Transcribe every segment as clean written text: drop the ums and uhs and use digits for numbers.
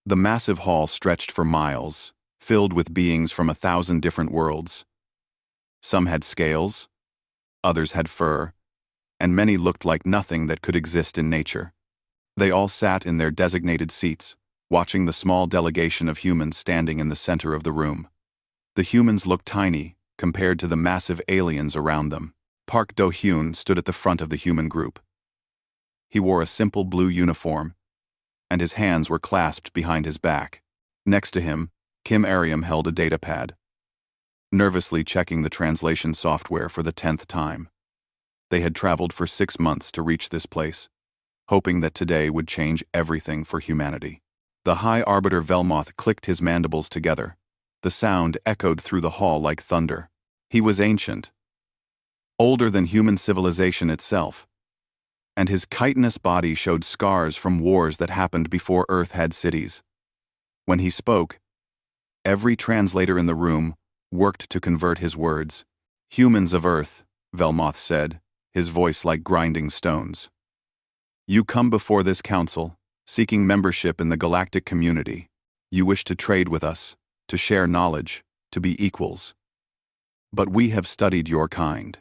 The massive hall stretched for miles, filled with beings from 1,000 different worlds. Some had scales, others had fur, and many looked like nothing that could exist in nature. They all sat in their designated seats, watching the small delegation of humans standing in the center of the room. The humans looked tiny compared to the massive aliens around them. Park Do-hyun stood at the front of the human group. He wore a simple blue uniform, and his hands were clasped behind his back. Next to him, Kim Ariam held a datapad, nervously checking the translation software for the 10th time. They had traveled for 6 months to reach this place, hoping that today would change everything for humanity. The High Arbiter Velmoth clicked his mandibles together. The sound echoed through the hall like thunder. He was ancient, older than human civilization itself, and his chitinous body showed scars from wars that happened before Earth had cities. When he spoke, every translator in the room worked to convert his words. "Humans of Earth," Velmoth said, his voice like grinding stones. "You come before this council, seeking membership in the galactic community. You wish to trade with us, to share knowledge, to be equals. But we have studied your kind.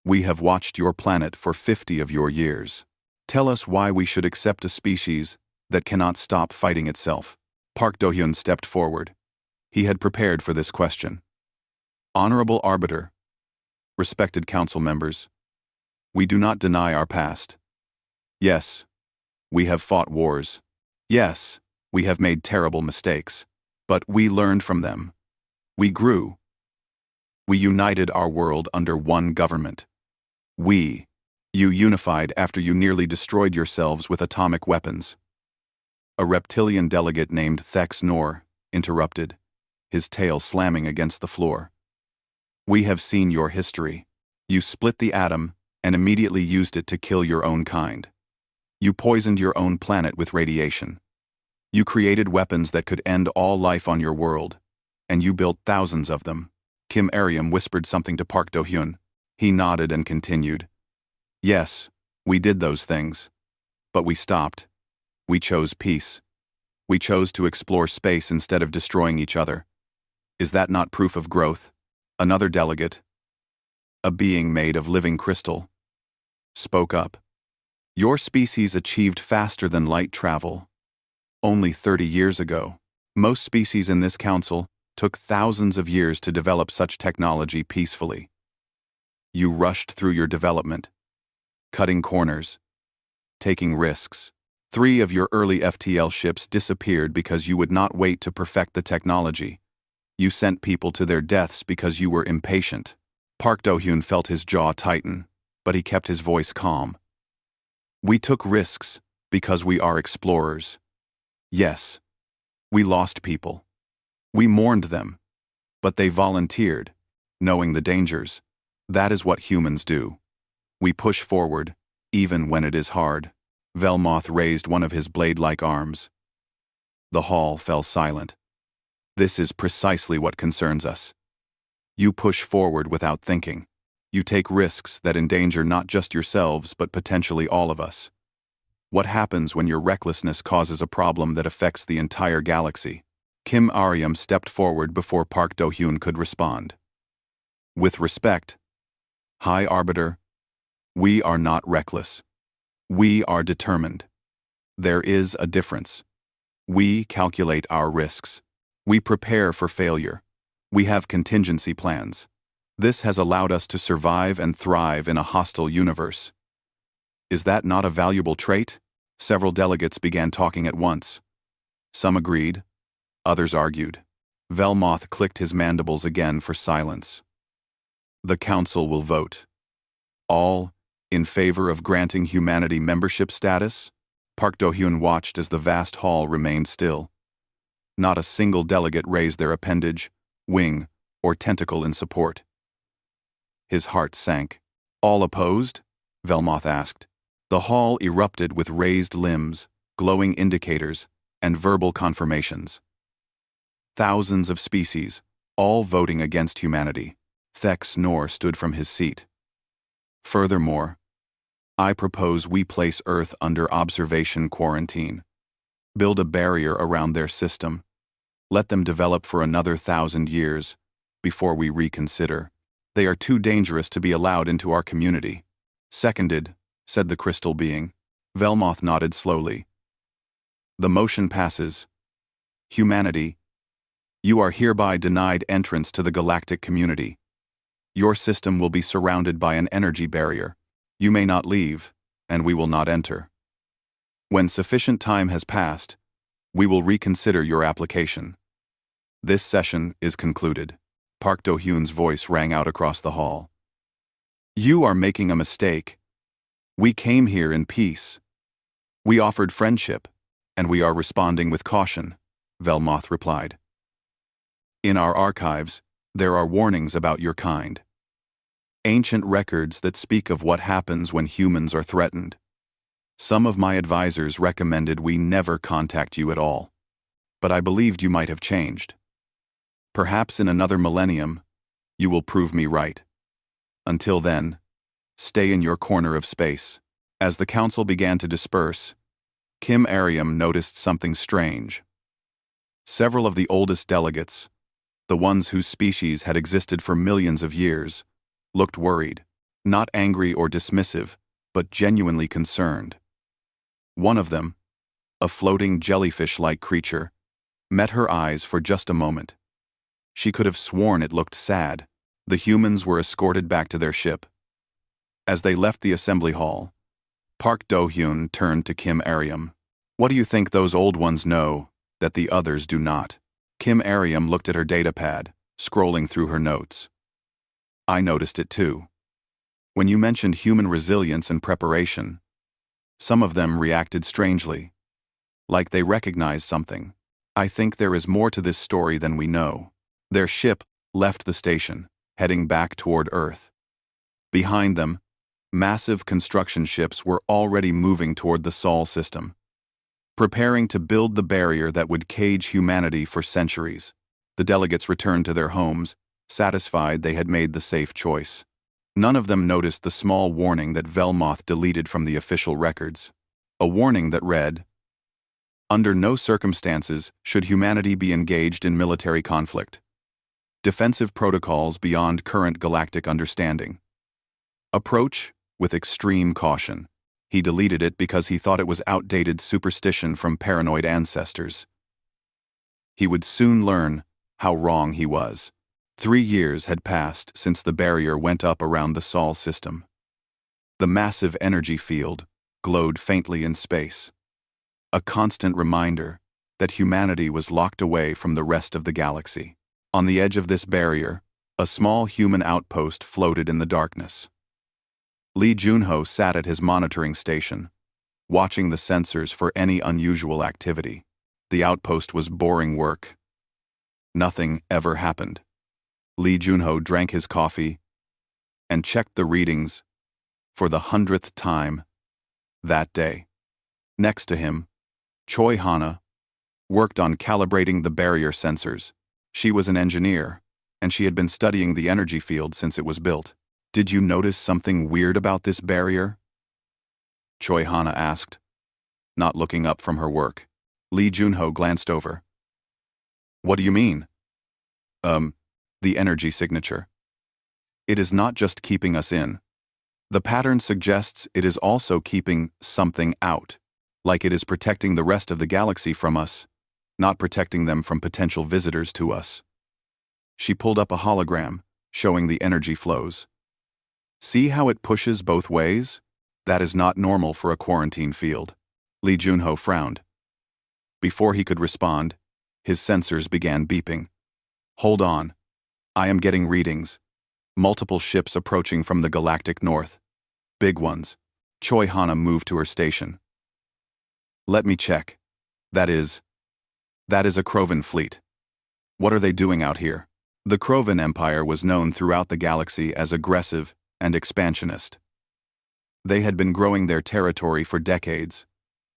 We have watched your planet for 50 of your years. Tell us why we should accept a species that cannot stop fighting itself." Park Do-hyun stepped forward. He had prepared for this question. "Honorable Arbiter, respected council members, we do not deny our past. Yes, we have fought wars. Yes, we have made terrible mistakes. But we learned from them. We grew. We united our world under one government. You unified after you nearly destroyed yourselves with atomic weapons." A reptilian delegate named Thex Nor interrupted, his tail slamming against the floor. "We have seen your history. You split the atom and immediately used it to kill your own kind. You poisoned your own planet with radiation. You created weapons that could end all life on your world, and you built thousands of them." Kim Ariam whispered something to Park Do-hyun. He nodded and continued. "Yes, we did those things. But we stopped. We chose peace. We chose to explore space instead of destroying each other. Is that not proof of growth?" Another delegate, a being made of living crystal, spoke up. "Your species achieved faster than light travel. Only 30 years ago. Most species in this council took thousands of years to develop such technology peacefully. You rushed through your development, cutting corners, taking risks. 3 of your early FTL ships disappeared because you would not wait to perfect the technology. You sent people to their deaths because you were impatient." Park Do-hyun felt his jaw tighten, but he kept his voice calm. "We took risks because we are explorers. Yes, we lost people. We mourned them, but they volunteered, knowing the dangers. That is what humans do. We push forward, even when it is hard." Velmoth raised one of his blade-like arms. The hall fell silent. "This is precisely what concerns us. You push forward without thinking. You take risks that endanger not just yourselves but potentially all of us. What happens when your recklessness causes a problem that affects the entire galaxy?" Kim Ariam stepped forward before Park Do-hyun could respond. "With respect, High Arbiter, we are not reckless. We are determined. There is a difference. We calculate our risks. We prepare for failure. We have contingency plans. This has allowed us to survive and thrive in a hostile universe. Is that not a valuable trait?" Several delegates began talking at once. Some agreed, others argued. Velmoth clicked his mandibles again for silence. "The council will vote. All in favor of granting humanity membership status?" Park Do-hyun watched as the vast hall remained still. Not a single delegate raised their appendage, wing, or tentacle in support. His heart sank. "All opposed?" Velmoth asked. The hall erupted with raised limbs, glowing indicators, and verbal confirmations. Thousands of species, all voting against humanity. Thex Nor stood from his seat. "Furthermore, I propose we place Earth under observation quarantine. Build a barrier around their system. Let them develop for another 1,000 years before we reconsider. They are too dangerous to be allowed into our community. Seconded, said the crystal being. Velmoth nodded slowly. The motion passes. Humanity, you are hereby denied entrance to the galactic community. Your system will be surrounded by an energy barrier. You may not leave, and we will not enter. When sufficient time has passed, we will reconsider your application. This session is concluded. Park Do-hyun's voice rang out across the hall. You are making a mistake. We came here in peace. We offered friendship, and we are responding with caution, Velmoth replied. In our archives, there are warnings about your kind. Ancient records that speak of what happens when humans are threatened. Some of my advisors recommended we never contact you at all, but I believed you might have changed. Perhaps in another millennium, you will prove me right. Until then, stay in your corner of space. As the council began to disperse, Kim Ariam noticed something strange. Several of the oldest delegates, the ones whose species had existed for millions of years, looked worried, not angry or dismissive, but genuinely concerned. One of them, a floating jellyfish-like creature, met her eyes for just a moment. She could have sworn it looked sad. The humans were escorted back to their ship. As they left the assembly hall, Park Do-hyun turned to Kim Ariam. What do you think those old ones know that the others do not? Kim Ariam looked at her datapad, scrolling through her notes. I noticed it too. When you mentioned human resilience and preparation, some of them reacted strangely, like they recognized something. I think there is more to this story than we know. Their ship left the station, heading back toward Earth. Behind them, massive construction ships were already moving toward the Sol system, preparing to build the barrier that would cage humanity for centuries. The delegates returned to their homes, satisfied they had made the safe choice. None of them noticed the small warning that Velmoth deleted from the official records. A warning that read, "Under no circumstances should humanity be engaged in military conflict. Defensive protocols beyond current galactic understanding. Approach with extreme caution." He deleted it because he thought it was outdated superstition from paranoid ancestors. He would soon learn how wrong he was. 3 years had passed since the barrier went up around the Sol system. The massive energy field glowed faintly in space, a constant reminder that humanity was locked away from the rest of the galaxy. On the edge of this barrier, a small human outpost floated in the darkness. Lee Junho sat at his monitoring station, watching the sensors for any unusual activity. The outpost was boring work. Nothing ever happened. Lee Junho drank his coffee and checked the readings for the 100th time that day. Next to him, Choi Hana worked on calibrating the barrier sensors. She was an engineer, and she had been studying the energy field since it was built. Did you notice something weird about this barrier? Choi Hana asked, not looking up from her work. Lee Junho glanced over. What do you mean? The energy signature. It is not just keeping us in. The pattern suggests it is also keeping something out, like it is protecting the rest of the galaxy from us, not protecting them from potential visitors to us. She pulled up a hologram, showing the energy flows. See how it pushes both ways? That is not normal for a quarantine field. Lee Junho frowned. Before he could respond, his sensors began beeping. Hold on. I am getting readings. Multiple ships approaching from the galactic north. Big ones. Choi Hana moved to her station. Let me check. That is a Krovan fleet. What are they doing out here? The Krovan Empire was known throughout the galaxy as aggressive and expansionist. They had been growing their territory for decades,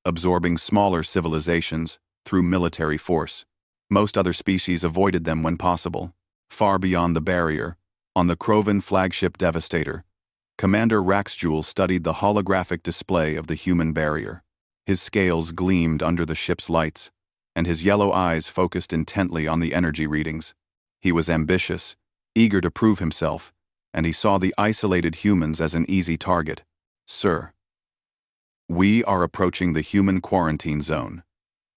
absorbing smaller civilizations through military force. Most other species avoided them when possible. Far beyond the barrier, on the Krovan flagship Devastator, Commander Raxjewel studied the holographic display of the human barrier. His scales gleamed under the ship's lights, and his yellow eyes focused intently on the energy readings. He was ambitious, eager to prove himself, and he saw the isolated humans as an easy target. "Sir, we are approaching the human quarantine zone,"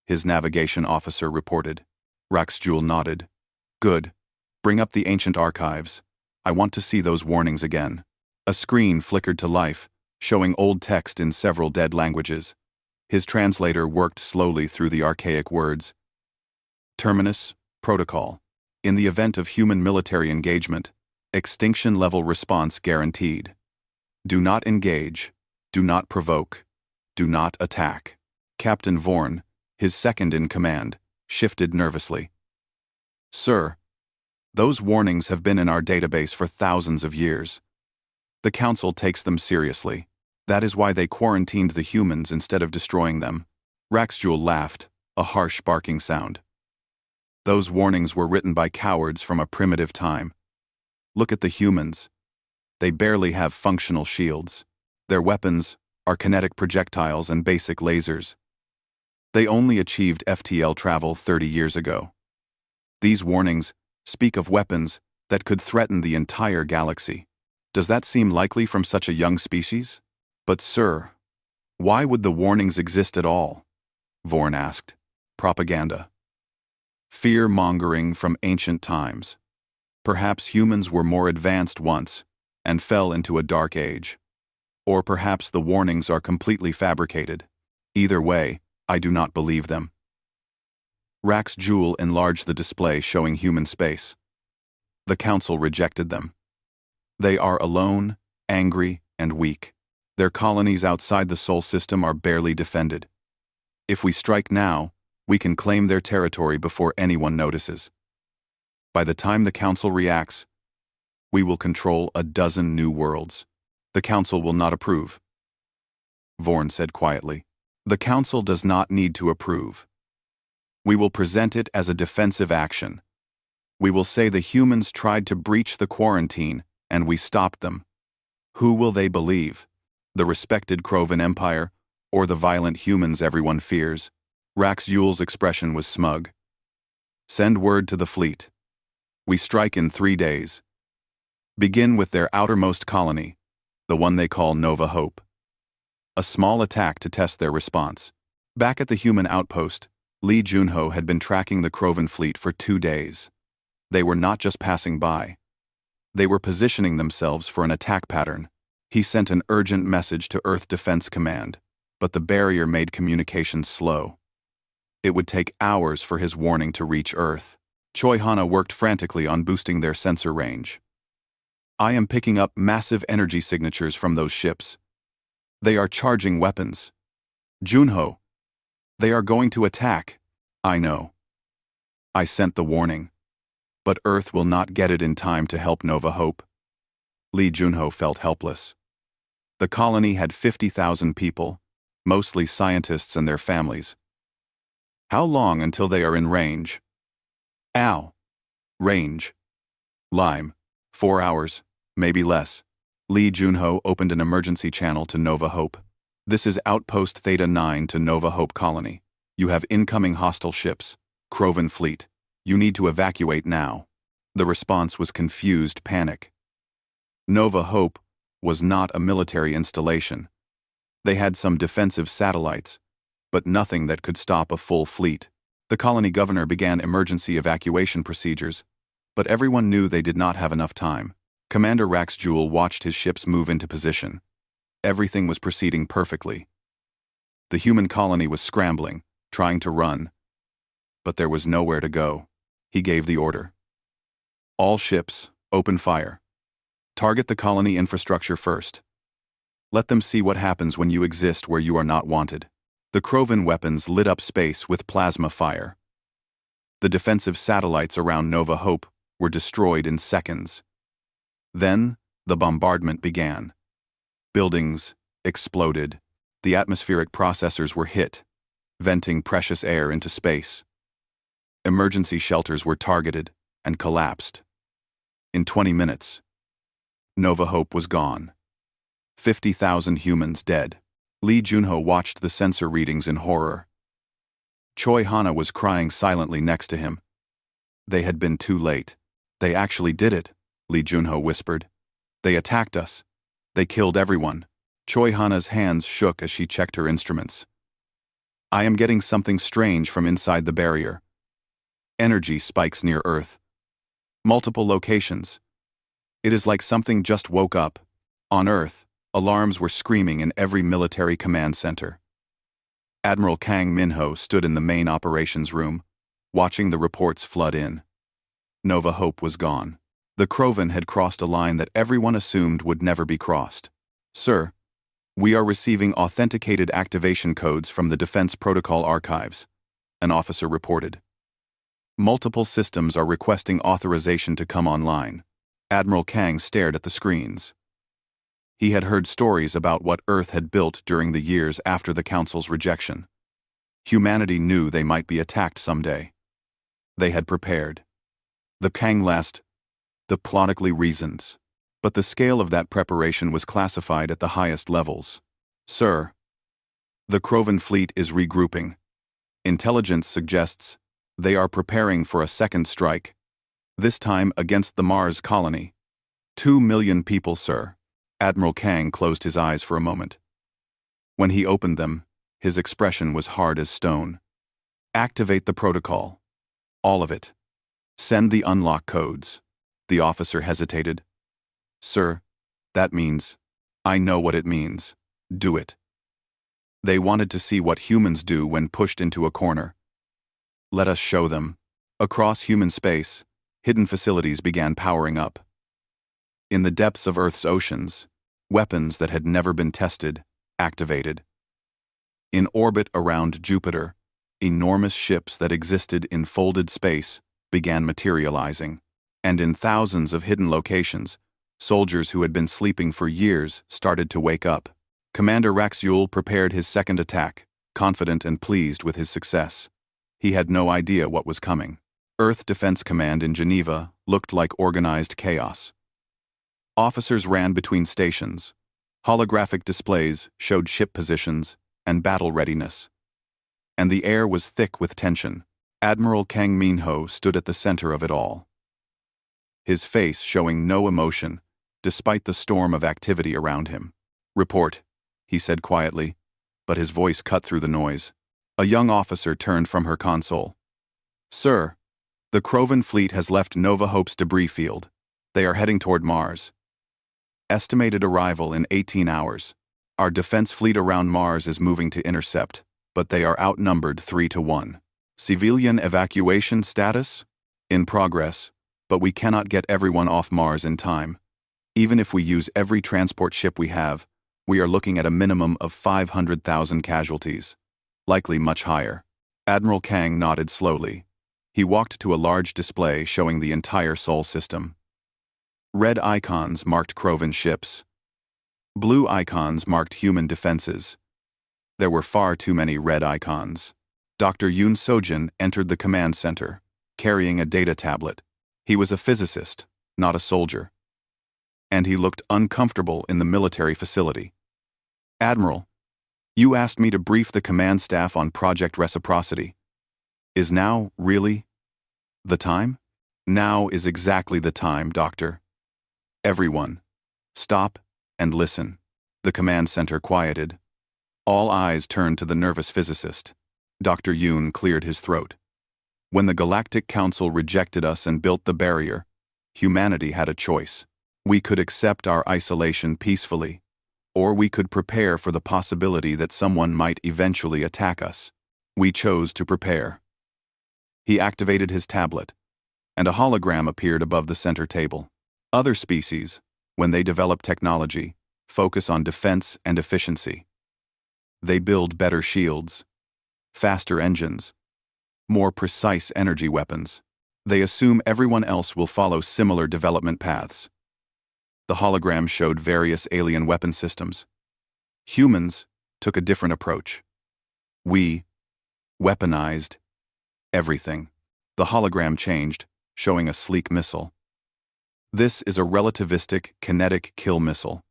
his navigation officer reported. Raxjul nodded. "Good. Bring up the ancient archives. I want to see those warnings again." A screen flickered to life, showing old text in several dead languages. His translator worked slowly through the archaic words. Terminus, protocol. In the event of human military engagement, extinction-level response guaranteed. Do not engage. Do not provoke. Do not attack. Captain Vorn, his second in command, shifted nervously. "Sir, those warnings have been in our database for thousands of years. The Council takes them seriously. That is why they quarantined the humans instead of destroying them." Raxjul laughed, a harsh barking sound. "Those warnings were written by cowards from a primitive time. Look at the humans. They barely have functional shields. Their weapons are kinetic projectiles and basic lasers. They only achieved FTL travel 30 years ago. These warnings speak of weapons that could threaten the entire galaxy. Does that seem likely from such a young species?" "But sir, why would the warnings exist at all?" Vorn asked. "Propaganda. Fear-mongering from ancient times. Perhaps humans were more advanced once and fell into a dark age. Or perhaps the warnings are completely fabricated. Either way, I do not believe them." Raxjul enlarged the display showing human space. The Council rejected them. They are alone, angry, and weak. Their colonies outside the Sol system are barely defended. If we strike now, we can claim their territory before anyone notices. By the time the Council reacts, we will control a dozen new worlds. The Council will not approve." Vorn said quietly. "The Council does not need to approve. We will present it as a defensive action. We will say the humans tried to breach the quarantine, and we stopped them. Who will they believe? The respected Krovan Empire, or the violent humans everyone fears?" Raxjul's expression was smug. "Send word to the fleet. We strike in 3 days. Begin with their outermost colony, the one they call Nova Hope. A small attack to test their response." Back at the human outpost, Lee Junho had been tracking the Krovan fleet for 2 days. They were not just passing by. They were positioning themselves for an attack pattern. He sent an urgent message to Earth Defense Command, but the barrier made communications slow. It would take hours for his warning to reach Earth. Choi Hana worked frantically on boosting their sensor range. "I am picking up massive energy signatures from those ships. They are charging weapons. Junho, they are going to attack." "I know. I sent the warning. But Earth will not get it in time to help Nova Hope." Lee Junho felt helpless. The colony had 50,000 people, mostly scientists and their families. "How long until they are in range?" "Ow. Range. Lime. 4 hours, maybe less." Lee Junho opened an emergency channel to Nova Hope. "This is Outpost Theta 9 to Nova Hope Colony. You have incoming hostile ships. Krovan fleet. You need to evacuate now." The response was confused panic. Nova Hope was not a military installation. They had some defensive satellites, but nothing that could stop a full fleet. The colony governor began emergency evacuation procedures, but everyone knew they did not have enough time. Commander Raxjul watched his ships move into position. Everything was proceeding perfectly. The human colony was scrambling, trying to run, but there was nowhere to go. He gave the order. "All ships, open fire. Target the colony infrastructure first. Let them see what happens when you exist where you are not wanted." The Krovan weapons lit up space with plasma fire. The defensive satellites around Nova Hope were destroyed in seconds. Then, the bombardment began. Buildings exploded. The atmospheric processors were hit, venting precious air into space. Emergency shelters were targeted and collapsed. In 20 minutes, Nova Hope was gone. 50,000 humans dead. Lee Junho watched the sensor readings in horror. Choi Hana was crying silently next to him. They had been too late. They actually did it, Lee Junho whispered. They attacked us. They killed everyone. Choi Hana's hands shook as she checked her instruments. I am getting something strange from inside the barrier. Energy spikes near Earth. Multiple locations. It is like something just woke up. On Earth, alarms were screaming in every military command center. Admiral Kang Minho stood in the main operations room, watching the reports flood in. Nova Hope was gone. The Krovan had crossed a line that everyone assumed would never be crossed. Sir, we are receiving authenticated activation codes from the Defense Protocol Archives, an officer reported. Multiple systems are requesting authorization to come online. Admiral Kang stared at the screens. He had heard stories about what Earth had built during the years after the Council's rejection. Humanity knew they might be attacked someday. They had prepared. The Kang last, diplomatically reasons. But the scale of that preparation was classified at the highest levels. Sir, the Krovan fleet is regrouping. Intelligence suggests they are preparing for a second strike, this time against the Mars colony. 2 million people, sir. Admiral Kang closed his eyes for a moment. When he opened them, his expression was hard as stone. Activate the protocol. All of it. Send the unlock codes. The officer hesitated. Sir, that means, I know what it means. Do it. They wanted to see what humans do when pushed into a corner. Let us show them. Across human space, hidden facilities began powering up. In the depths of Earth's oceans, weapons that had never been tested, activated. In orbit around Jupiter, enormous ships that existed in folded space began materializing, and in thousands of hidden locations, soldiers who had been sleeping for years started to wake up. Commander Raxiul prepared his second attack, confident and pleased with his success. He had no idea what was coming. Earth Defense Command in Geneva looked like organized chaos. Officers ran between stations. Holographic displays showed ship positions and battle readiness. And the air was thick with tension. Admiral Kang Minho stood at the center of it all. His face showing no emotion, despite the storm of activity around him. Report, he said quietly, but his voice cut through the noise. A young officer turned from her console. Sir, the Krovan fleet has left Nova Hope's debris field. They are heading toward Mars. Estimated arrival in 18 hours. Our defense fleet around Mars is moving to intercept, but they are outnumbered 3-1. Civilian evacuation status? In progress, but we cannot get everyone off Mars in time. Even if we use every transport ship we have, we are looking at a minimum of 500,000 casualties. Likely much higher. Admiral Kang nodded slowly. He walked to a large display showing the entire Sol system. Red icons marked Krovan ships. Blue icons marked human defenses. There were far too many red icons. Dr. Yoon Sojin entered the command center, carrying a data tablet. He was a physicist, not a soldier. And he looked uncomfortable in the military facility. Admiral, you asked me to brief the command staff on Project Reciprocity. Is now, really, the time? Now is exactly the time, Doctor. Everyone, stop and listen. The command center quieted. All eyes turned to the nervous physicist. Dr. Yoon cleared his throat. When the Galactic Council rejected us and built the barrier, humanity had a choice. We could accept our isolation peacefully, or we could prepare for the possibility that someone might eventually attack us. We chose to prepare. He activated his tablet, and a hologram appeared above the center table. Other species, when they develop technology, focus on defense and efficiency. They build better shields, faster engines, more precise energy weapons. They assume everyone else will follow similar development paths. The hologram showed various alien weapon systems. Humans took a different approach. We weaponized everything. The hologram changed, showing a sleek missile. This is a relativistic kinetic kill missile.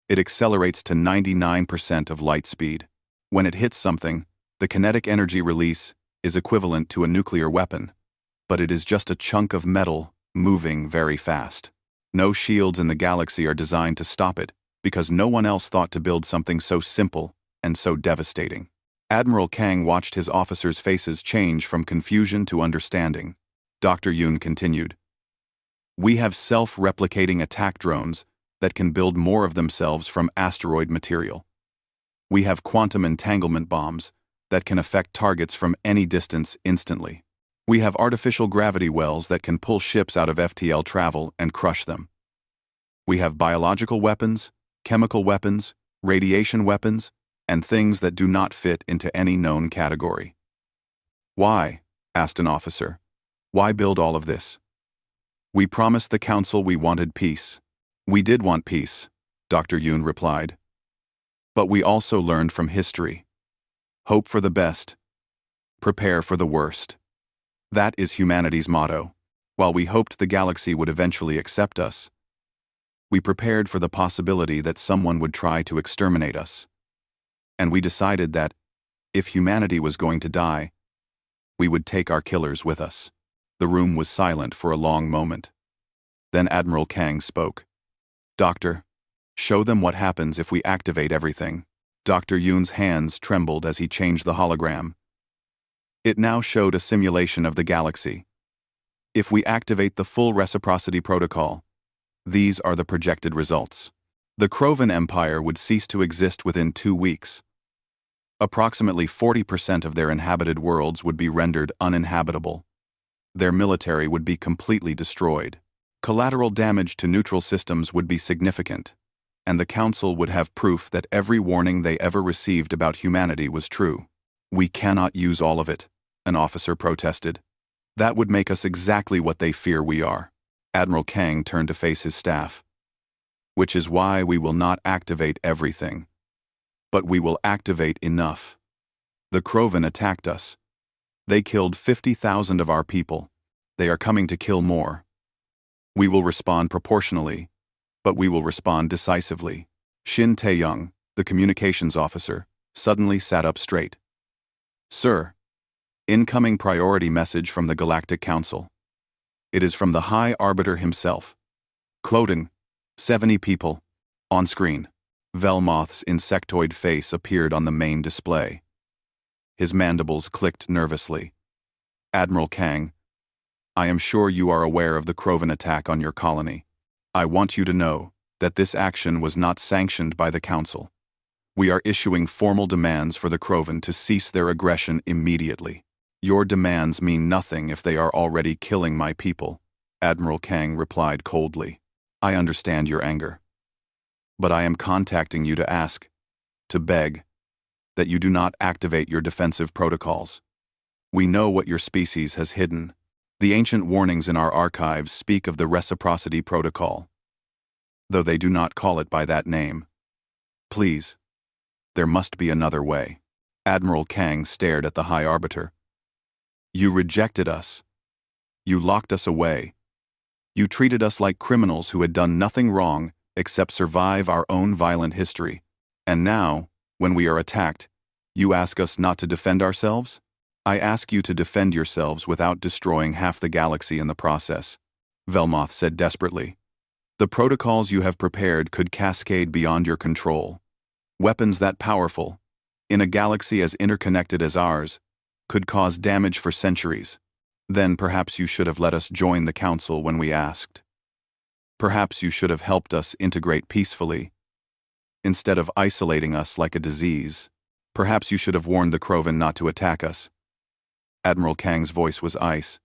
It accelerates to 99% of light speed. When it hits something, the kinetic energy release is equivalent to a nuclear weapon, but it is just a chunk of metal moving very fast. No shields in the galaxy are designed to stop it, because no one else thought to build something so simple and so devastating. Admiral Kang watched his officers' faces change from confusion to understanding. Dr. Yoon continued, "We have self-replicating attack drones that can build more of themselves from asteroid material. We have quantum entanglement bombs that can affect targets from any distance instantly. We have artificial gravity wells that can pull ships out of FTL travel and crush them. We have biological weapons, chemical weapons, radiation weapons, and things that do not fit into any known category." "Why?" asked an officer. "Why build all of this?" "We promised the Council we wanted peace." "We did want peace," Dr. Yoon replied. "But we also learned from history. Hope for the best. Prepare for the worst. That is humanity's motto. While we hoped the galaxy would eventually accept us, we prepared for the possibility that someone would try to exterminate us. And we decided that, if humanity was going to die, we would take our killers with us." The room was silent for a long moment. Then Admiral Kang spoke. "Doctor, show them what happens if we activate everything." Dr. Yoon's hands trembled as he changed the hologram. It now showed a simulation of the galaxy. If we activate the full reciprocity protocol, these are the projected results. The Krovan Empire would cease to exist within 2 weeks. Approximately 40% of their inhabited worlds would be rendered uninhabitable. Their military would be completely destroyed. Collateral damage to neutral systems would be significant, and the Council would have proof that every warning they ever received about humanity was true. "We cannot use all of it," an officer protested. "That would make us exactly what they fear we are." Admiral Kang turned to face his staff. "Which is why we will not activate everything. But we will activate enough. The Krovan attacked us. They killed 50,000 of our people. They are coming to kill more. We will respond proportionally, but we will respond decisively." Shin Tae-young, the communications officer, suddenly sat up straight. "Sir, incoming priority message from the Galactic Council. It is from the High Arbiter himself. Cloden, 70 people. On screen." Velmoth's insectoid face appeared on the main display. His mandibles clicked nervously. "Admiral Kang, I am sure you are aware of the Krovan attack on your colony. I want you to know that this action was not sanctioned by the Council. We are issuing formal demands for the Krovan to cease their aggression immediately. Your demands mean nothing if they are already killing my people," Admiral Kang replied coldly. "I understand your anger. But I am contacting you to ask, to beg, that you do not activate your defensive protocols. We know what your species has hidden. The ancient warnings in our archives speak of the Reciprocity Protocol, though they do not call it by that name. Please, there must be another way." Admiral Kang stared at the High Arbiter. "You rejected us. You locked us away. You treated us like criminals who had done nothing wrong except survive our own violent history. And now, when we are attacked, you ask us not to defend ourselves? I ask you to defend yourselves without destroying half the galaxy in the process," Velmoth said desperately. "The protocols you have prepared could cascade beyond your control. Weapons that powerful, in a galaxy as interconnected as ours, could cause damage for centuries. Then perhaps you should have let us join the Council when we asked. Perhaps you should have helped us integrate peacefully, instead of isolating us like a disease. Perhaps you should have warned the Krovan not to attack us." Admiral Kang's voice was ice.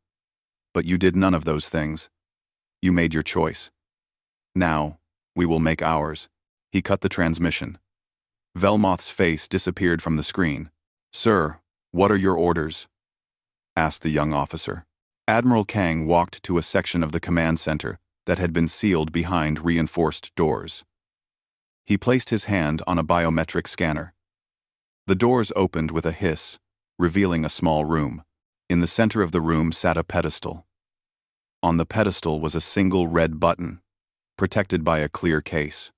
"But you did none of those things. You made your choice. Now, we will make ours." He cut the transmission. Velmoth's face disappeared from the screen. "Sir, what are your orders?" asked the young officer. Admiral Kang walked to a section of the command center that had been sealed behind reinforced doors. He placed his hand on a biometric scanner. The doors opened with a hiss, revealing a small room. In the center of the room sat a pedestal. On the pedestal was a single red button, protected by a clear case.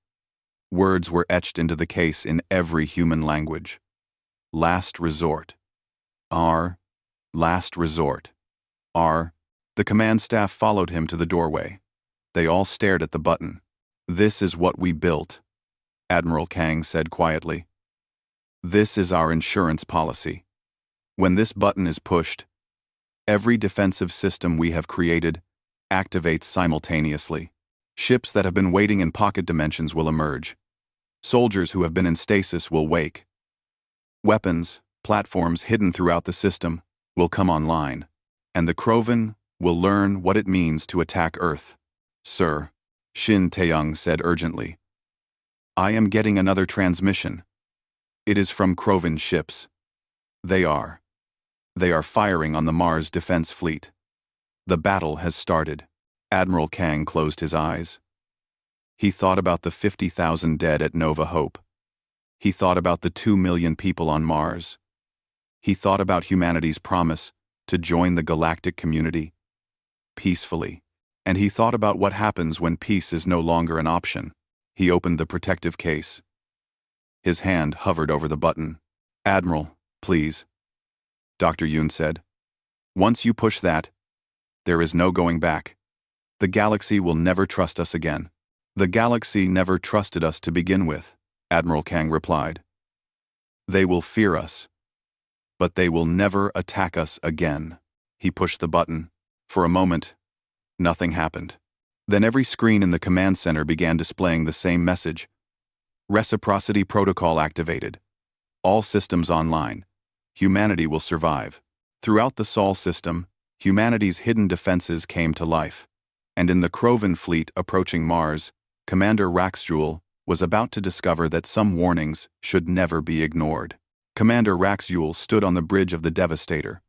Words were etched into the case in every human language. Last resort. R. Last resort. R. The command staff followed him to the doorway. They all stared at the button. "This is what we built," Admiral Kang said quietly. "This is our insurance policy. When this button is pushed, every defensive system we have created activates simultaneously. Ships that have been waiting in pocket dimensions will emerge. Soldiers who have been in stasis will wake. Weapons, platforms hidden throughout the system, will come online, and the Krovan will learn what it means to attack Earth." "Sir," Shin Taeyong said urgently, "I am getting another transmission. It is from Krovan ships. They are firing on the Mars Defense Fleet. The battle has started." Admiral Kang closed his eyes. He thought about the 50,000 dead at Nova Hope. He thought about the 2 million people on Mars. He thought about humanity's promise to join the galactic community peacefully. And he thought about what happens when peace is no longer an option. He opened the protective case. His hand hovered over the button. "Admiral, please," Dr. Yoon said. "Once you push that, there is no going back. The galaxy will never trust us again." "The galaxy never trusted us to begin with," Admiral Kang replied. "They will fear us, but they will never attack us again." He pushed the button. For a moment, nothing happened. Then every screen in the command center began displaying the same message. "Reciprocity protocol activated. All systems online. Humanity will survive." Throughout the Sol system, humanity's hidden defenses came to life. And in the Krovan fleet approaching Mars, Commander Raxjul was about to discover that some warnings should never be ignored. Commander Raxjul stood on the bridge of the Devastator,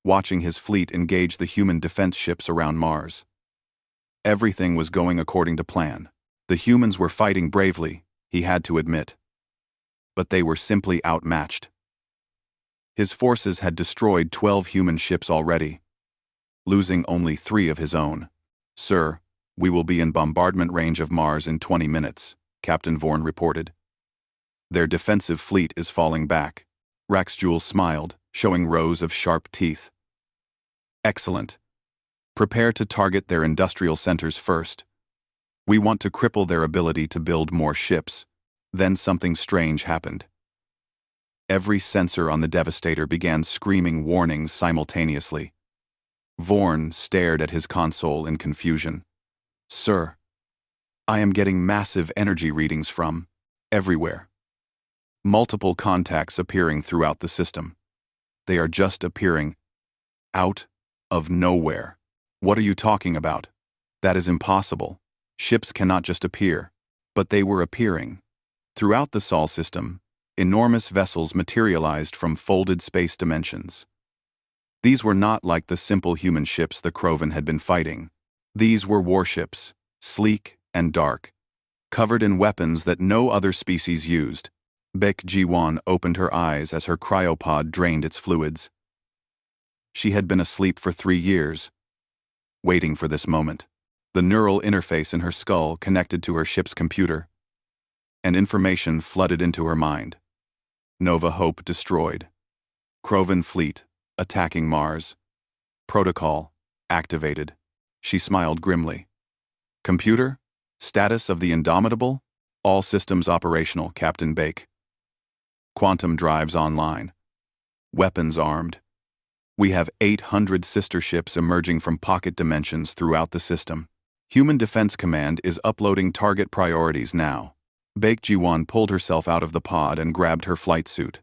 watching his fleet engage the human defense ships around Mars. Everything was going according to plan. The humans were fighting bravely, he had to admit. But they were simply outmatched. His forces had destroyed 12 human ships already, losing only 3 of his own. "Sir, we will be in bombardment range of Mars in 20 minutes, Captain Vorn reported. "Their defensive fleet is falling back." Raxjul smiled, showing rows of sharp teeth. "Excellent. Prepare to target their industrial centers first. We want to cripple their ability to build more ships." Then something strange happened. Every sensor on the Devastator began screaming warnings simultaneously. Vorn stared at his console in confusion. "Sir, I am getting massive energy readings from everywhere. Multiple contacts appearing throughout the system. They are just appearing out of nowhere." "What are you talking about? That is impossible. Ships cannot just appear." But they were appearing. Throughout the Sol system, enormous vessels materialized from folded space dimensions. These were not like the simple human ships the Krovan had been fighting. These were warships, sleek and dark, covered in weapons that no other species used. Baek Ji-won opened her eyes as her cryopod drained its fluids. She had been asleep for 3 years, waiting for this moment. The neural interface in her skull connected to her ship's computer, and information flooded into her mind. Nova Hope destroyed. Krovan fleet attacking Mars. Protocol activated. She smiled grimly. "Computer? Status of the Indomitable? All systems operational, Captain Baek. Quantum drives online. Weapons armed. We have 800 sister ships emerging from pocket dimensions throughout the system. Human Defense Command is uploading target priorities now." Baek Ji-won pulled herself out of the pod and grabbed her flight suit.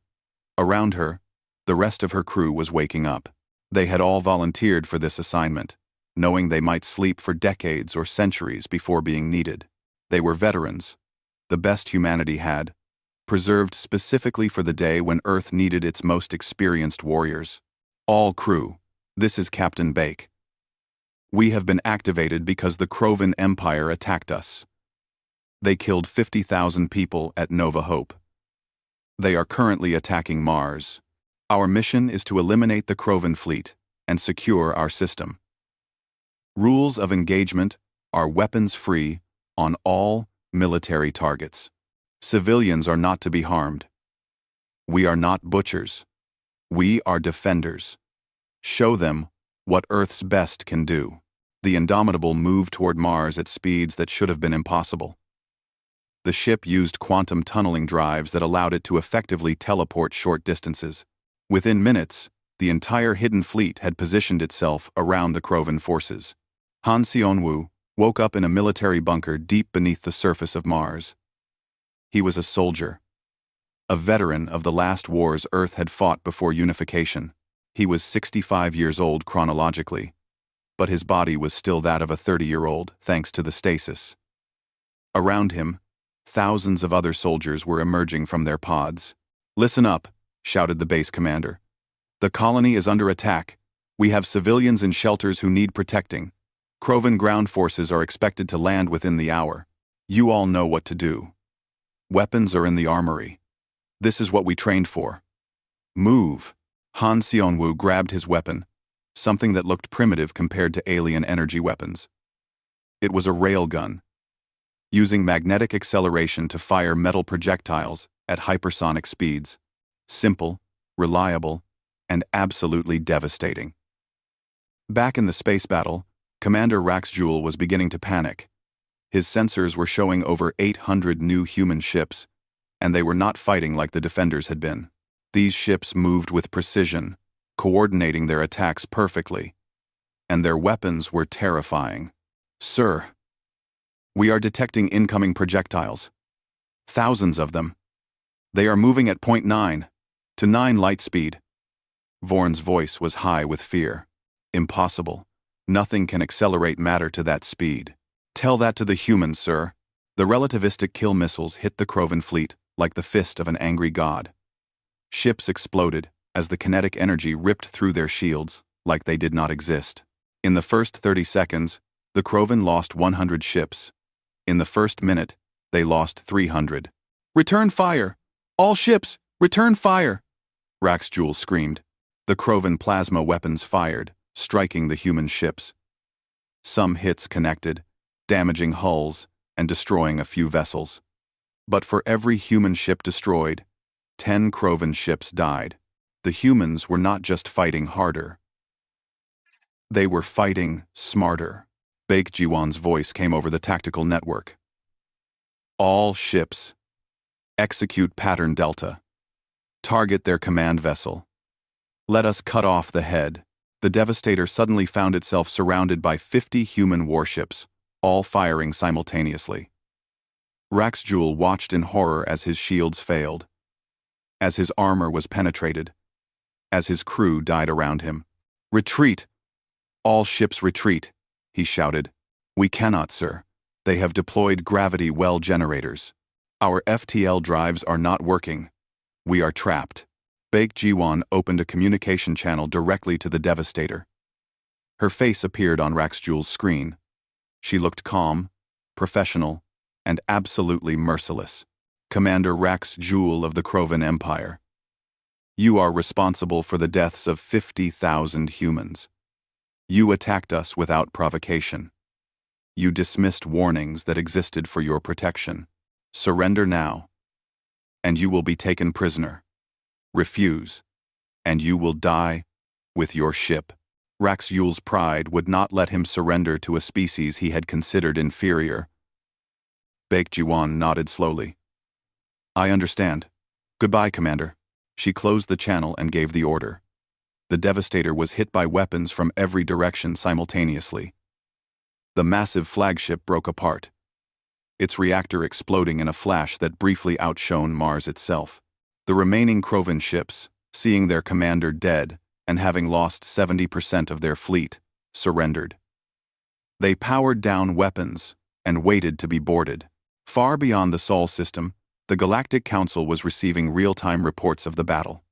Around her, the rest of her crew was waking up. They had all volunteered for this assignment, knowing they might sleep for decades or centuries before being needed. They were veterans, the best humanity had, preserved specifically for the day when Earth needed its most experienced warriors. "All crew, this is Captain Baek. We have been activated because the Krovan Empire attacked us. They killed 50,000 people at Nova Hope. They are currently attacking Mars. Our mission is to eliminate the Krovan fleet and secure our system. Rules of engagement are weapons-free on all military targets. Civilians are not to be harmed. We are not butchers. We are defenders. Show them what Earth's best can do. The Indomitable moved toward Mars at speeds that should have been impossible. The ship used quantum tunneling drives that allowed it to effectively teleport short distances. Within minutes, the entire hidden fleet had positioned itself around the Krovan forces. Han Seonwoo woke up in a military bunker deep beneath the surface of Mars. He was a soldier, a veteran of the last wars Earth had fought before unification. He was 65 years old chronologically, but his body was still that of a 30-year-old thanks to the stasis. Around him, thousands of other soldiers were emerging from their pods. "Listen up," shouted the base commander. "The colony is under attack. We have civilians in shelters who need protecting. Krovan ground forces are expected to land within the hour. You all know what to do. Weapons are in the armory. This is what we trained for. Move." Han Seonwoo grabbed his weapon, something that looked primitive compared to alien energy weapons. It was a railgun, using magnetic acceleration to fire metal projectiles at hypersonic speeds. Simple, reliable, and absolutely devastating. Back in the space battle, Commander Raxjewel was beginning to panic. His sensors were showing over 800 new human ships, and they were not fighting like the defenders had been. These ships moved with precision, coordinating their attacks perfectly, and their weapons were terrifying. "Sir, we are detecting incoming projectiles. Thousands of them. They are moving at 0.9 to 9 light speed." Vorn's voice was high with fear. "Impossible. Nothing can accelerate matter to that speed." "Tell that to the humans, sir." The relativistic kill missiles hit the Krovan fleet like the fist of an angry god. Ships exploded as the kinetic energy ripped through their shields like they did not exist. In the first 30 seconds, the Krovan lost 100 ships. In the first minute, they lost 300. "Return fire! All ships, return fire!" Raxjewel screamed. The Krovan plasma weapons fired, striking the human ships. Some hits connected, damaging hulls and destroying a few vessels. But for every human ship destroyed, 10 Krovan ships died. The humans were not just fighting harder. They were fighting smarter. Baek Jiwon's voice came over the tactical network. "All ships. Execute pattern Delta. Target their command vessel. Let us cut off the head." The Devastator suddenly found itself surrounded by 50 human warships, all firing simultaneously. Raxjewel watched in horror as his shields failed, as his armor was penetrated, as his crew died around him. "Retreat! All ships retreat!" he shouted. "We cannot, sir. They have deployed gravity well generators. Our FTL drives are not working. We are trapped." Baek Jiwon opened a communication channel directly to the Devastator. Her face appeared on Raxjewel's screen. She looked calm, professional, and absolutely merciless. "Commander Raxjewel of the Krovan Empire, you are responsible for the deaths of 50,000 humans. You attacked us without provocation. You dismissed warnings that existed for your protection. Surrender now, and you will be taken prisoner. Refuse, and you will die with your ship." Raxjewel's pride would not let him surrender to a species he had considered inferior. Baek Jiwon nodded slowly. "I understand. Goodbye, Commander." She closed the channel and gave the order. The Devastator was hit by weapons from every direction simultaneously. The massive flagship broke apart, its reactor exploding in a flash that briefly outshone Mars itself. The remaining Krovan ships, seeing their commander dead and having lost 70% of their fleet, surrendered. They powered down weapons and waited to be boarded. Far beyond the Sol system, the Galactic Council was receiving real-time reports of the battle.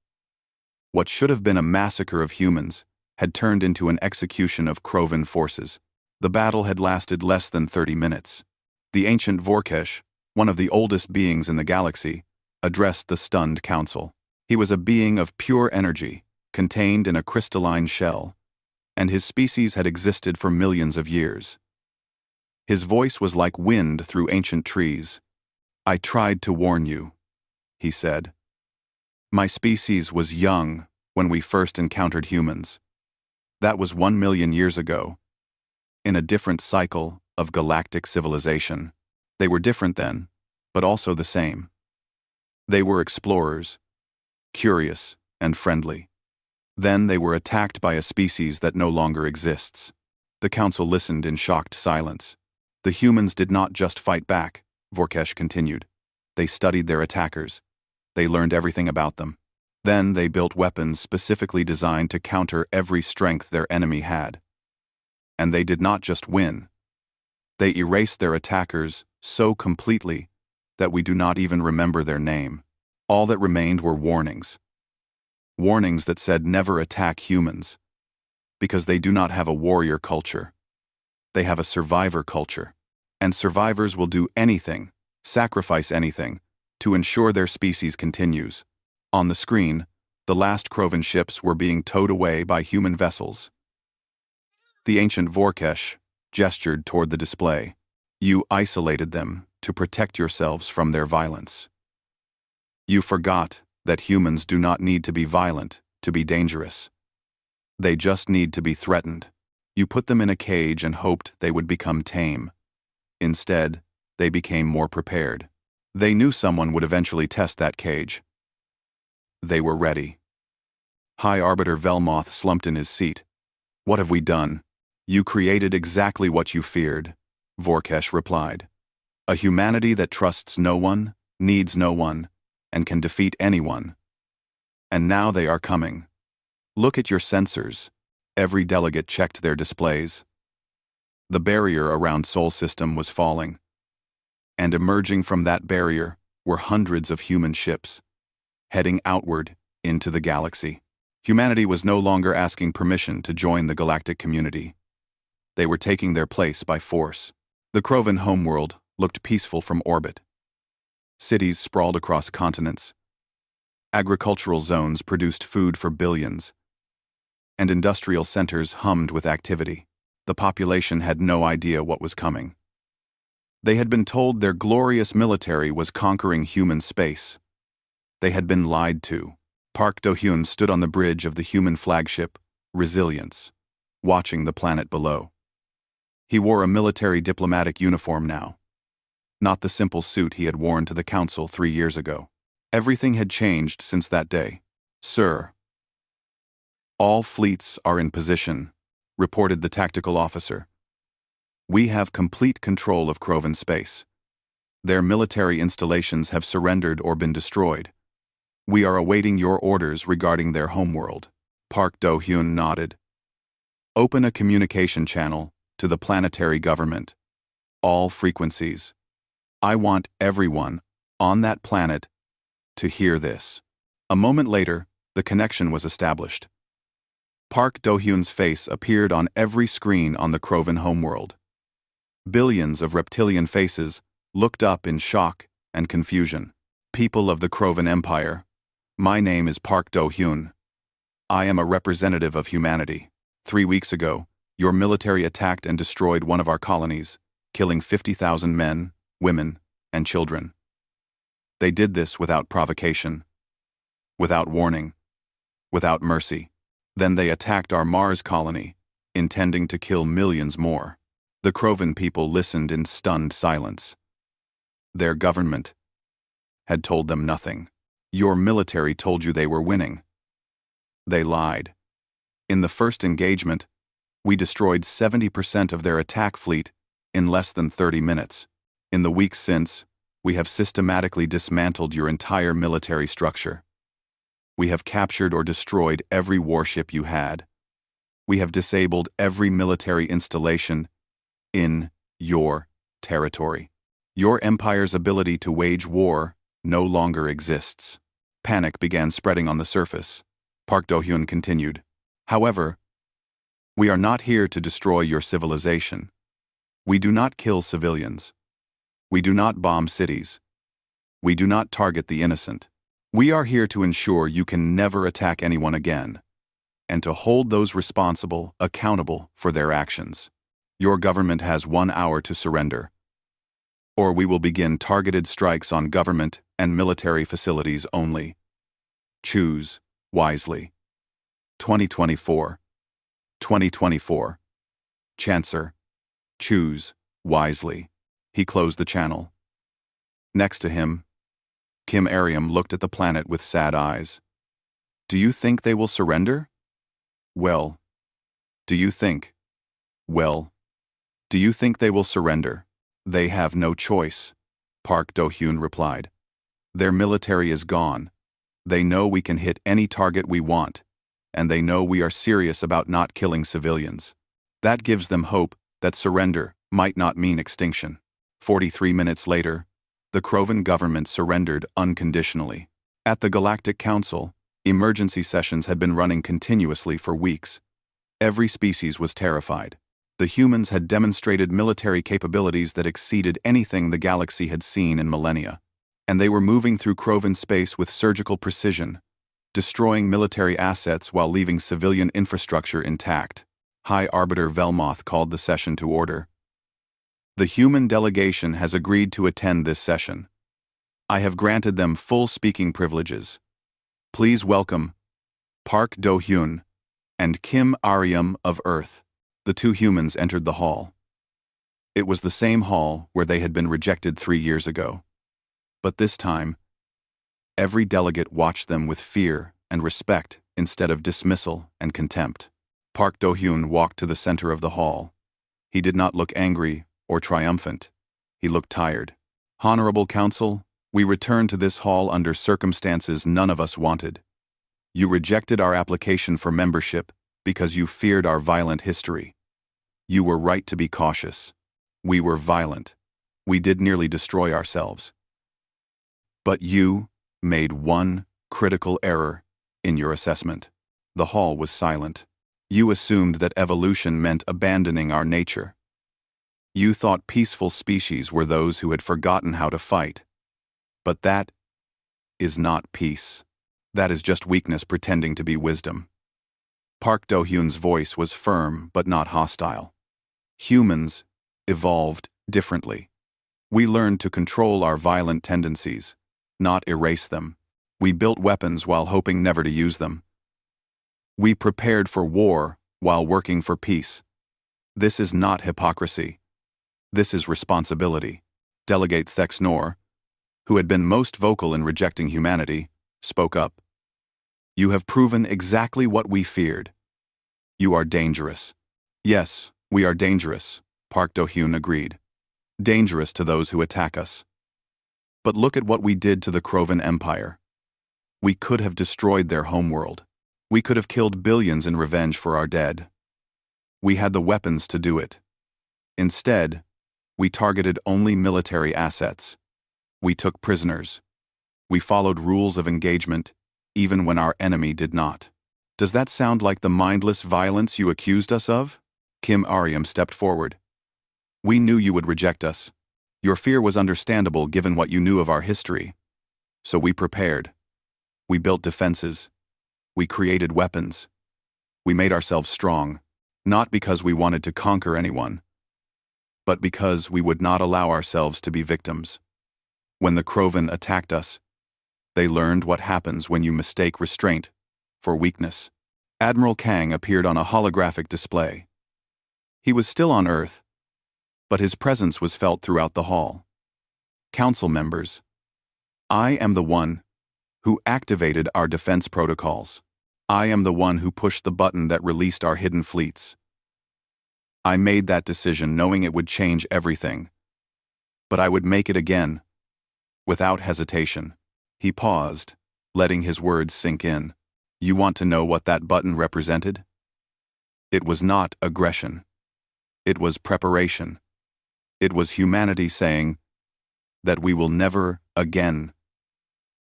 What should have been a massacre of humans had turned into an execution of Krovan forces. The battle had lasted less than 30 minutes. The ancient Vorkesh, one of the oldest beings in the galaxy, addressed the stunned council. He was a being of pure energy, contained in a crystalline shell, and his species had existed for millions of years. His voice was like wind through ancient trees, I tried to warn you, he said. My species was young when we first encountered humans. That was 1 million years ago, in a different cycle of galactic civilization. They were different then, but also the same. They were explorers, curious and friendly. Then they were attacked by a species that no longer exists. The council listened in shocked silence. The humans did not just fight back, Vorkesh continued. They studied their attackers. They learned everything about them. Then they built weapons specifically designed to counter every strength their enemy had. And they did not just win. They erased their attackers so completely that we do not even remember their name. All that remained were warnings. Warnings that said never attack humans, because they do not have a warrior culture. They have a survivor culture, and survivors will do anything, sacrifice anything, to ensure their species continues. On the screen, the last Krovan ships were being towed away by human vessels. The ancient Vorkesh gestured toward the display. You isolated them to protect yourselves from their violence. You forgot that humans do not need to be violent to be dangerous. They just need to be threatened. You put them in a cage and hoped they would become tame. Instead, they became more prepared. They knew someone would eventually test that cage. They were ready. High Arbiter Velmoth slumped in his seat. What have we done? You created exactly what you feared, Vorkesh replied. A humanity that trusts no one, needs no one, and can defeat anyone. And now they are coming. Look at your sensors. Every delegate checked their displays. The barrier around Sol System was falling. And emerging from that barrier were hundreds of human ships, heading outward into the galaxy. Humanity was no longer asking permission to join the galactic community. They were taking their place by force. The Krovan homeworld looked peaceful from orbit. Cities sprawled across continents. Agricultural zones produced food for billions. And industrial centers hummed with activity. The population had no idea what was coming. They had been told their glorious military was conquering human space. They had been lied to. Park Do-hyun stood on the bridge of the human flagship, Resilience, watching the planet below. He wore a military diplomatic uniform now, not the simple suit he had worn to the council 3 years ago. Everything had changed since that day. Sir, all fleets are in position, reported the tactical officer. We have complete control of Krovan space. Their military installations have surrendered or been destroyed. We are awaiting your orders regarding their homeworld. Park Do-hyun nodded. Open a communication channel to the planetary government. All frequencies. I want everyone on that planet to hear this. A moment later, the connection was established. Park Do-hyun's face appeared on every screen on the Krovan homeworld. Billions of reptilian faces looked up in shock and confusion. People of the Krovan Empire, my name is Park Do-hyun. I am a representative of humanity. 3 weeks ago, your military attacked and destroyed one of our colonies, killing 50,000 men, women, and children. They did this without provocation, without warning, without mercy. Then they attacked our Mars colony, intending to kill millions more. The Krovan people listened in stunned silence. Their government had told them nothing. Your military told you they were winning. They lied. In the first engagement, we destroyed 70% of their attack fleet in less than 30 minutes. In the weeks since, we have systematically dismantled your entire military structure. We have captured or destroyed every warship you had. We have disabled every military installation in your territory. Your empire's ability to wage war no longer exists. Panic began spreading on the surface. Park Do-hyun continued. However, we are not here to destroy your civilization. We do not kill civilians. We do not bomb cities. We do not target the innocent. We are here to ensure you can never attack anyone again, and to hold those responsible accountable for their actions. Your government has 1 hour to surrender, or we will begin targeted strikes on government and military facilities only. Choose wisely. 2024. 2024. Chancer. Choose wisely. He closed the channel. Next to him, Kim Ariam looked at the planet with sad eyes. Do you think they will surrender? Well, do you think? Well, do you think they will surrender? They have no choice, Park Do-hyun replied. Their military is gone. They know we can hit any target we want, and they know we are serious about not killing civilians. That gives them hope that surrender might not mean extinction. 43 minutes later, the Krovan government surrendered unconditionally. At the Galactic Council, emergency sessions had been running continuously for weeks. Every species was terrified. The humans had demonstrated military capabilities that exceeded anything the galaxy had seen in millennia. And they were moving through Krovan space with surgical precision, destroying military assets while leaving civilian infrastructure intact. High Arbiter Velmoth called the session to order. The human delegation has agreed to attend this session. I have granted them full speaking privileges. Please welcome Park Do-hyun and Kim Ariam of Earth. The two humans entered the hall. It was the same hall where they had been rejected 3 years ago. But this time, every delegate watched them with fear and respect instead of dismissal and contempt. Park Do-hyun walked to the center of the hall. He did not look angry or triumphant. He looked tired. Honorable Council, we returned to this hall under circumstances none of us wanted. You rejected our application for membership because you feared our violent history. You were right to be cautious. We were violent. We did nearly destroy ourselves. But you made one critical error in your assessment. The hall was silent. You assumed that evolution meant abandoning our nature. You thought peaceful species were those who had forgotten how to fight. But that is not peace. That is just weakness pretending to be wisdom. Park Do-hyun's voice was firm but not hostile. Humans evolved differently. We learned to control our violent tendencies, not erase them. We built weapons while hoping never to use them. We prepared for war while working for peace. This is not hypocrisy. This is responsibility. Delegate Thexnor, who had been most vocal in rejecting humanity, spoke up. You have proven exactly what we feared. You are dangerous. Yes, we are dangerous, Park Do-hyun agreed. Dangerous to those who attack us. But look at what we did to the Krovan Empire. We could have destroyed their homeworld. We could have killed billions in revenge for our dead. We had the weapons to do it. Instead, we targeted only military assets. We took prisoners. We followed rules of engagement, even when our enemy did not. Does that sound like the mindless violence you accused us of? Kim Ariam stepped forward. We knew you would reject us. Your fear was understandable given what you knew of our history. So we prepared. We built defenses. We created weapons. We made ourselves strong, not because we wanted to conquer anyone, but because we would not allow ourselves to be victims. When the Krovan attacked us, they learned what happens when you mistake restraint for weakness. Admiral Kang appeared on a holographic display. He was still on Earth, but his presence was felt throughout the hall. Council members, I am the one who activated our defense protocols. I am the one who pushed the button that released our hidden fleets. I made that decision knowing it would change everything. But I would make it again, without hesitation. He paused, letting his words sink in. You want to know what that button represented? It was not aggression. It was preparation. It was humanity saying that we will never again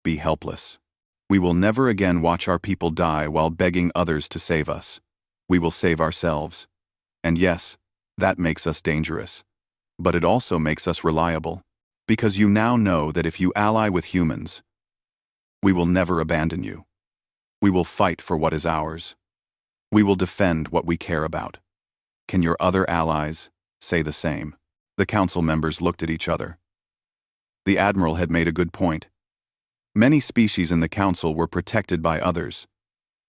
be helpless. We will never again watch our people die while begging others to save us. We will save ourselves. And yes, that makes us dangerous. But it also makes us reliable. Because you now know that if you ally with humans, we will never abandon you. We will fight for what is ours. We will defend what we care about. Can your other allies say the same? The council members looked at each other. The Admiral had made a good point. Many species in the Council were protected by others.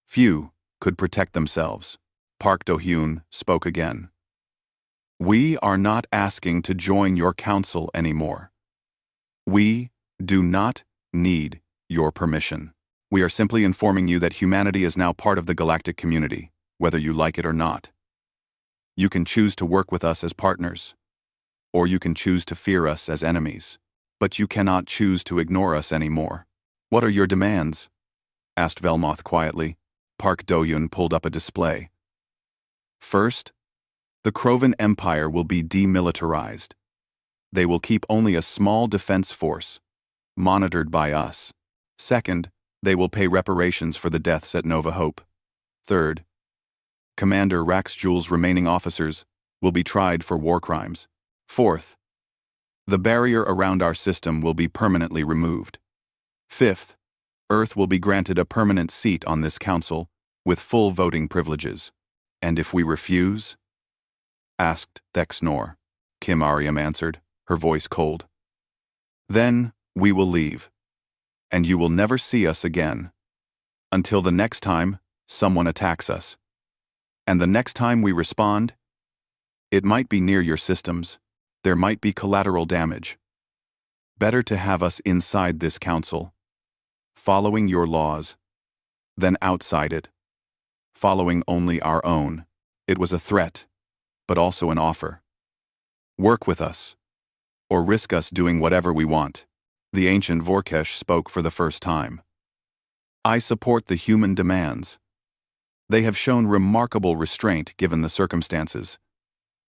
Few could protect themselves. Park Do-hyun spoke again. We are not asking to join your council anymore. We do not need your permission. We are simply informing you that humanity is now part of the galactic community, whether you like it or not. You can choose to work with us as partners, or you can choose to fear us as enemies, but you cannot choose to ignore us anymore. What are your demands? Asked Velmoth quietly. Park Do-hyun pulled up a display. First, the Krovan Empire will be demilitarized. They will keep only a small defense force, monitored by us. Second, they will pay reparations for the deaths at Nova Hope. Third, Commander Raxjul's remaining officers will be tried for war crimes. Fourth, the barrier around our system will be permanently removed. Fifth, Earth will be granted a permanent seat on this council with full voting privileges. And if we refuse? Asked Thexnor. Kim Ariam answered, her voice cold. Then we will leave, and you will never see us again, until the next time someone attacks us. And the next time we respond, it might be near your systems. There might be collateral damage. Better to have us inside this council, following your laws, than outside it, following only our own. It was a threat, but also an offer. Work with us, or risk us doing whatever we want. The ancient Vorkesh spoke for the first time. I support the human demands. They have shown remarkable restraint given the circumstances.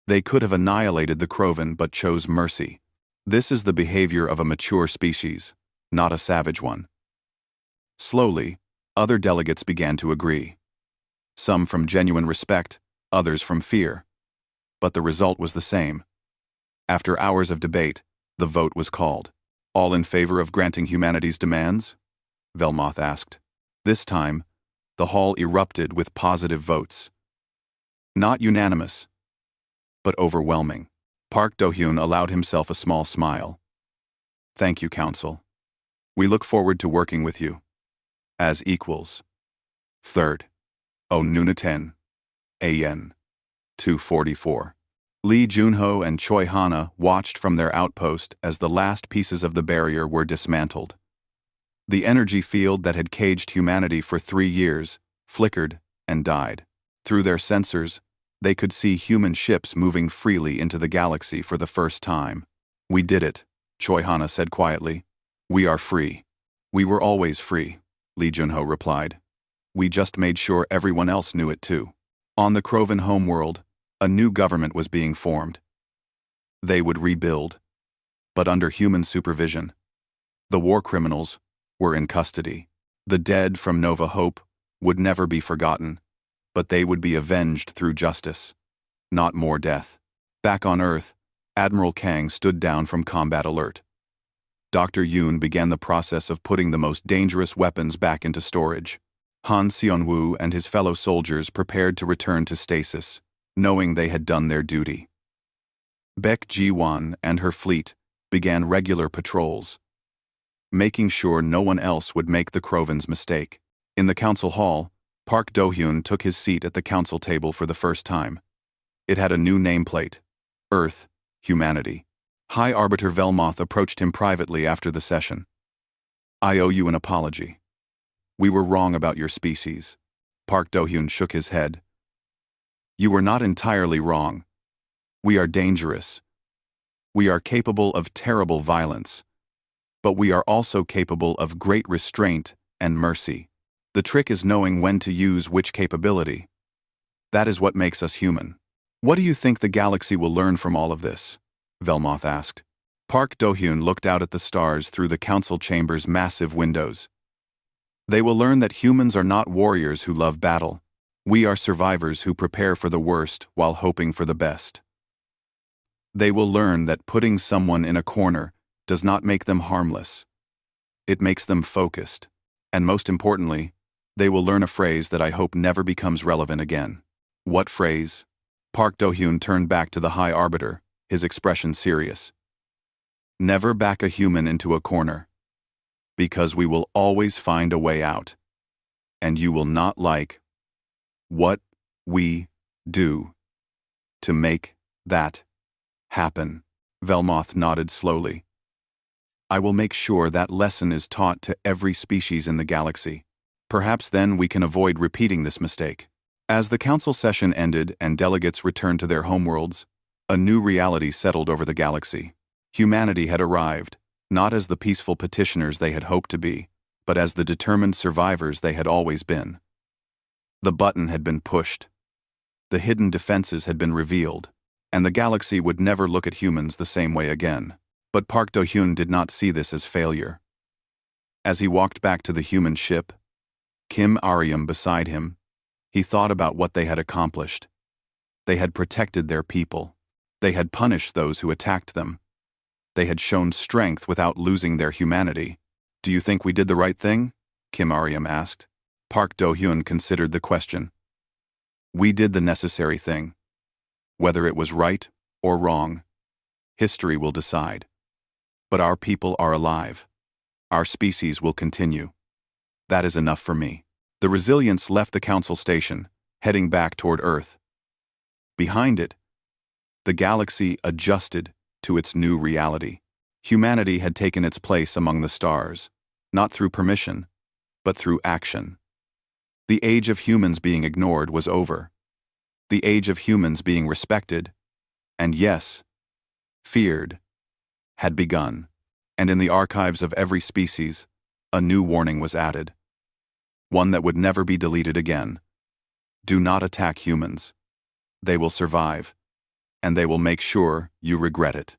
They could have annihilated the Krovan but chose mercy. This is the behavior of a mature species, not a savage one. Slowly, other delegates began to agree. Some from genuine respect, others from fear. But the result was the same. After hours of debate, the vote was called. All in favor of granting humanity's demands? Velmoth asked. This time, the hall erupted with positive votes. Not unanimous, but overwhelming. Park Do-hyun allowed himself a small smile. Thank you, Council. We look forward to working with you. As equals. Third. Nunaten. AN. 244. Lee Junho and Choi Hana watched from their outpost as the last pieces of the barrier were dismantled. The energy field that had caged humanity for 3 years flickered and died. Through their sensors, they could see human ships moving freely into the galaxy for the first time. We did it, Choi Hana said quietly. We are free. We were always free, Lee Junho replied. We just made sure everyone else knew it too. On the Krovan homeworld, a new government was being formed. They would rebuild, but under human supervision. The war criminals were in custody. The dead from Nova Hope would never be forgotten, but they would be avenged through justice, not more death. Back on Earth, Admiral Kang stood down from combat alert. Dr. Yoon began the process of putting the most dangerous weapons back into storage. Han Seon-woo and his fellow soldiers prepared to return to stasis, knowing they had done their duty. Baek Ji-won and her fleet began regular patrols, making sure no one else would make the Krovan's mistake. In the council hall, Park Do-hyun took his seat at the council table for the first time. It had a new nameplate: Earth, Humanity. High Arbiter Velmoth approached him privately after the session. I owe you an apology. We were wrong about your species. Park Do-hyun shook his head. You were not entirely wrong. We are dangerous. We are capable of terrible violence. But we are also capable of great restraint and mercy. The trick is knowing when to use which capability. That is what makes us human. What do you think the galaxy will learn from all of this? Velmoth asked. Park Do-hyun looked out at the stars through the council chamber's massive windows. They will learn that humans are not warriors who love battle. We are survivors who prepare for the worst while hoping for the best. They will learn that putting someone in a corner does not make them harmless. It makes them focused. And most importantly, they will learn a phrase that I hope never becomes relevant again. What phrase? Park Do-hyun turned back to the High Arbiter, his expression serious. Never back a human into a corner, because we will always find a way out, and you will not like what we do to make that happen." Velmoth nodded slowly. "I will make sure that lesson is taught to every species in the galaxy. Perhaps then we can avoid repeating this mistake." As the council session ended and delegates returned to their homeworlds, a new reality settled over the galaxy. Humanity had arrived, not as the peaceful petitioners they had hoped to be, but as the determined survivors they had always been. The button had been pushed. The hidden defenses had been revealed, and the galaxy would never look at humans the same way again. But Park Do-hyun did not see this as failure. As he walked back to the human ship, Kim Aryam beside him, he thought about what they had accomplished. They had protected their people. They had punished those who attacked them. They had shown strength without losing their humanity. "Do you think we did the right thing?" Kim Aryam asked. Park Do-hyun considered the question. "We did the necessary thing. Whether it was right or wrong, history will decide. But our people are alive. Our species will continue. That is enough for me." The Resilience left the council station, heading back toward Earth. Behind it, the galaxy adjusted to its new reality. Humanity had taken its place among the stars, not through permission, but through action. The age of humans being ignored was over. The age of humans being respected, and yes, feared, had begun. And in the archives of every species, a new warning was added. One that would never be deleted again. Do not attack humans. They will survive, and they will make sure you regret it.